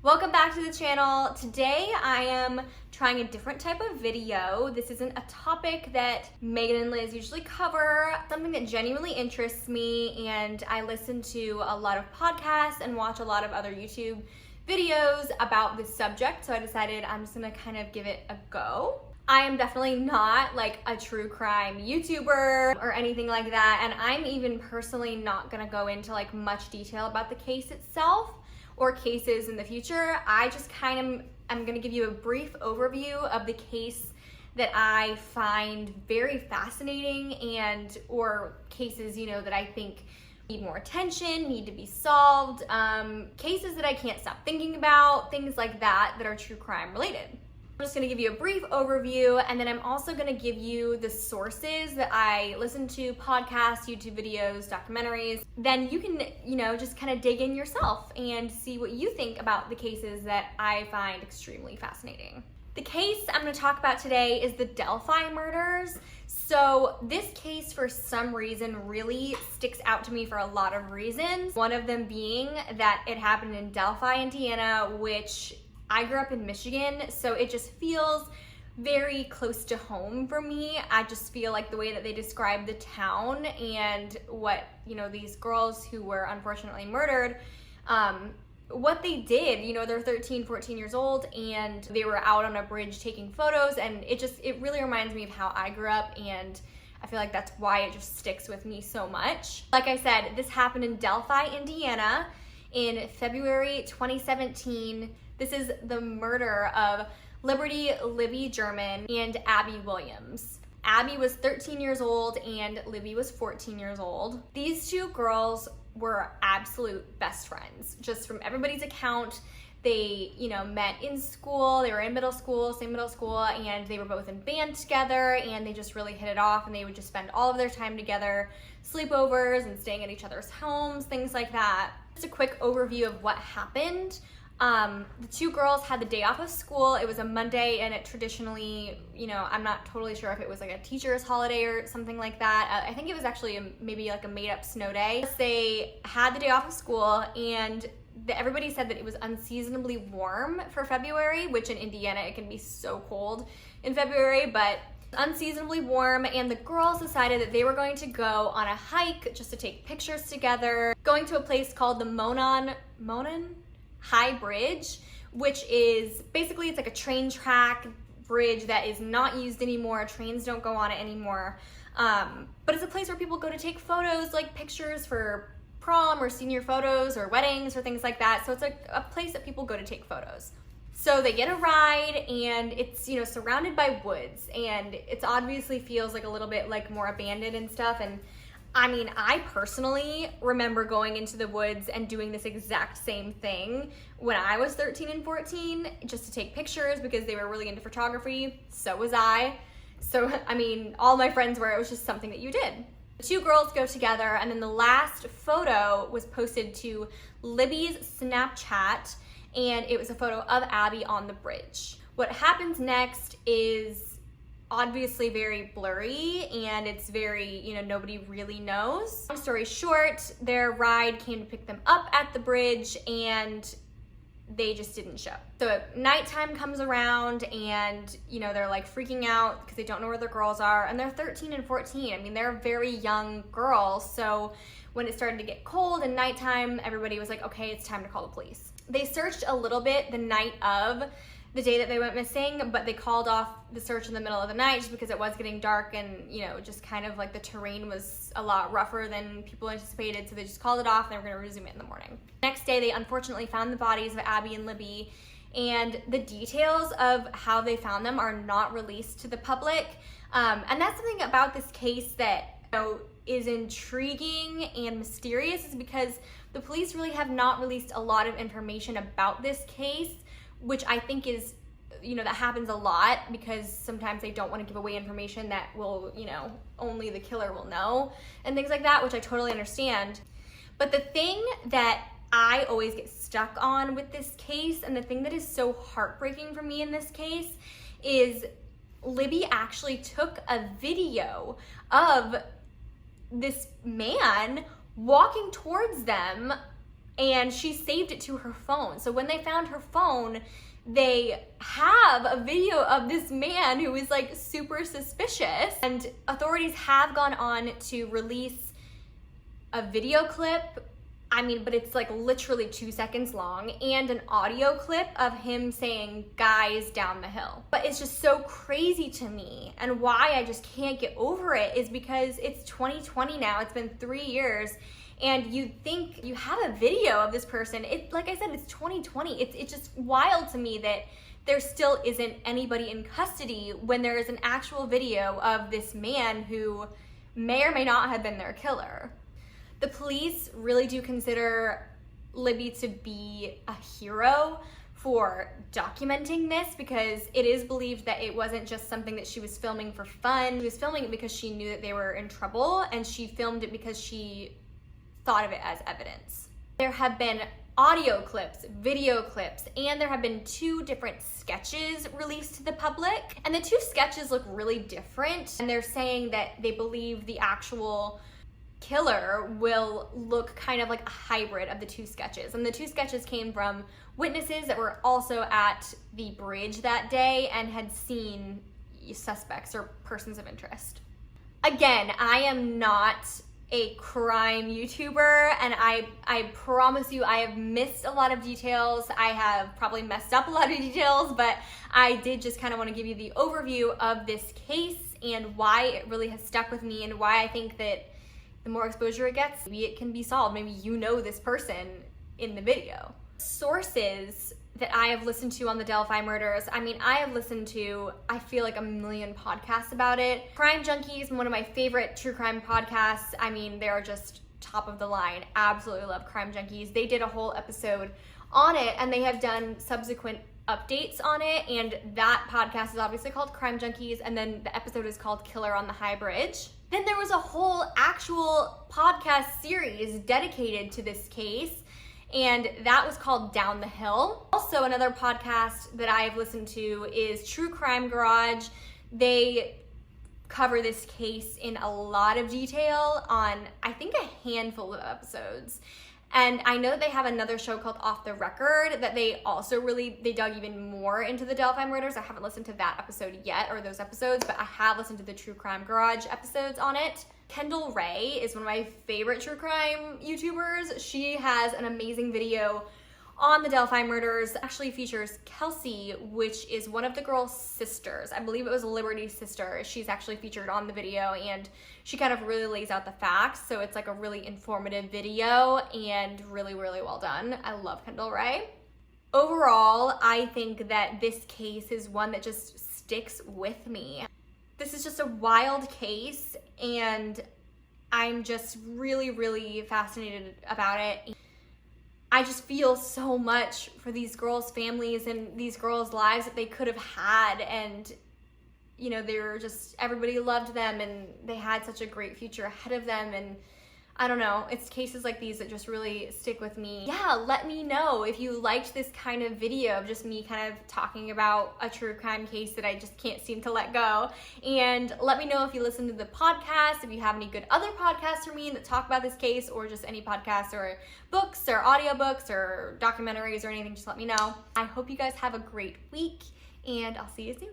Welcome back to the channel. Today I am trying a different type of video. This isn't a topic that Megan and Liz usually cover, something that genuinely interests me, and I listen to a lot of podcasts and watch a lot of other YouTube videos about this subject, so I decided I'm just gonna kind of give it a go. I am definitely not like a true crime YouTuber or anything like that, and I'm even personally not gonna go into like much detail about the case itself or cases in the future. I just I'm gonna give you a brief overview of the case that I find very fascinating or cases, that I think need more attention, need to be solved, cases that I can't stop thinking about, things like that are true crime related. I'm just gonna give you a brief overview, and then I'm also gonna give you the sources that I listen to, podcasts, YouTube videos, documentaries. Then you can, just kind of dig in yourself and see what you think about the cases that I find extremely fascinating. The case I'm gonna talk about today is the Delphi murders. So this case, for some reason, really sticks out to me for a lot of reasons. One of them being that it happened in Delphi, Indiana, which I grew up in Michigan, so it just feels very close to home for me. I just feel like the way that they describe the town and what, these girls who were unfortunately murdered, what they did, they're 13, 14 years old, and they were out on a bridge taking photos, and it really reminds me of how I grew up, and I feel like that's why it just sticks with me so much. Like I said, this happened in Delphi, Indiana in February 2017. This is the murder of Abby Libby and Abby Williams. Abby was 13 years old and Libby was 14 years old. These two girls were absolute best friends. Just from everybody's account, they, met in school, they were in same middle school, and they were both in band together, and they just really hit it off, and they would just spend all of their time together, sleepovers and staying at each other's homes, things like that. Just a quick overview of what happened. The two girls had the day off of school. It was a Monday, and it traditionally, I'm not totally sure if it was like a teacher's holiday or something like that. I think it was actually maybe like a made-up snow day. They had the day off of school, and everybody said that it was unseasonably warm for February, which in Indiana, it can be so cold in February, but unseasonably warm, and the girls decided that they were going to go on a hike just to take pictures together, going to a place called the Monon High Bridge, which is basically, it's like a train track bridge that is not used anymore. Trains don't go on it anymore. But it's a place where people go to take photos, like pictures for prom or senior photos or weddings or things like that. So it's like a place that people go to take photos. So they get a ride, and it's, surrounded by woods, and it's obviously feels like a little bit like more abandoned and stuff. And I personally remember going into the woods and doing this exact same thing when I was 13 and 14, just to take pictures because they were really into photography. So was I. So, all my friends were. It was just something that you did. The two girls go together, and then the last photo was posted to Libby's Snapchat, and it was a photo of Abby on the bridge. What happens next is obviously very blurry, and it's very, nobody really knows. Long story short, their ride came to pick them up at the bridge, and they just didn't show. So nighttime comes around, and they're like freaking out because they don't know where their girls are, and they're 13 and 14. They're very young girls. So when it started to get cold and nighttime, everybody was like, okay, it's time to call the police. They searched a little bit the night of the day that they went missing, but they called off the search in the middle of the night just because it was getting dark, and just kind of like the terrain was a lot rougher than people anticipated, so they just called it off, and they were going to resume it in the morning. Next day, they unfortunately found the bodies of Abby and Libby, and the details of how they found them are not released to the public, and that's something about this case that is intriguing and mysterious, is because the police really have not released a lot of information about this case, which I think is, that happens a lot because sometimes they don't want to give away information that will, only the killer will know and things like that, which I totally understand. But the thing that I always get stuck on with this case, and the thing that is so heartbreaking for me in this case, is Libby actually took a video of this man walking towards them and she saved it to her phone. So when they found her phone, they have a video of this man who is like super suspicious, and authorities have gone on to release a video clip. I mean, but it's like literally 2 seconds long, and an audio clip of him saying, "Guys down the hill." But it's just so crazy to me, and why I just can't get over it is because it's 2020 now. It's been 3 years, and you think you have a video of this person. Like I said, it's 2020. It's just wild to me that there still isn't anybody in custody when there is an actual video of this man who may or may not have been their killer. The police really do consider Libby to be a hero for documenting this, because it is believed that it wasn't just something that she was filming for fun. She was filming it because she knew that they were in trouble, and she filmed it because she thought of it as evidence. There have been audio clips, video clips, and there have been 2 different sketches released to the public. And the 2 sketches look really different, and they're saying that they believe the actual killer will look kind of like a hybrid of the 2 sketches. And the 2 sketches came from witnesses that were also at the bridge that day and had seen suspects or persons of interest. Again, I am not a crime YouTuber, and I promise you I have missed a lot of details. I have probably messed up a lot of details, but I did just kind of want to give you the overview of this case and why it really has stuck with me, and why I think that the more exposure it gets, maybe it can be solved. Maybe you know this person in the video. Sources that I have listened to on the Delphi murders, I mean, I have listened to, I feel like, a million podcasts about it. Crime Junkie is one of my favorite true crime podcasts. I mean, they're just top of the line. Absolutely love Crime Junkies. They did a whole episode on it, and they have done subsequent updates on it, and that podcast is obviously called Crime Junkies, and then the episode is called Killer on the High Bridge. Then there was a whole actual podcast series dedicated to this case, and that was called Down the Hill. Also, another podcast that I've listened to is True Crime Garage. They cover this case in a lot of detail on, I think, a handful of episodes. And I know that they have another show called Off the Record that they also they dug even more into the Delphi murders. I haven't listened to that episode yet, or those episodes, but I have listened to the True Crime Garage episodes on it. Kendall Rae is one of my favorite true crime YouTubers. She has an amazing video on the Delphi murders. Actually features Kelsey, which is one of the girl's sisters. I believe it was Liberty's sister. She's actually featured on the video, and she kind of really lays out the facts. So it's like a really informative video and really, really well done. I love Kendall Rae. Overall, I think that this case is one that just sticks with me. This is just a wild case, and I'm just really, really fascinated about it. I just feel so much for these girls' families and these girls' lives that they could have had, and you know, they were just, everybody loved them and they had such a great future ahead of them. And I don't know, it's cases like these that just really stick with me. Yeah, let me know if you liked this kind of video of just me kind of talking about a true crime case that I just can't seem to let go. And let me know if you listen to the podcast, if you have any good other podcasts for me that talk about this case, or just any podcasts or books or audiobooks or documentaries or anything, just let me know. I hope you guys have a great week, and I'll see you soon.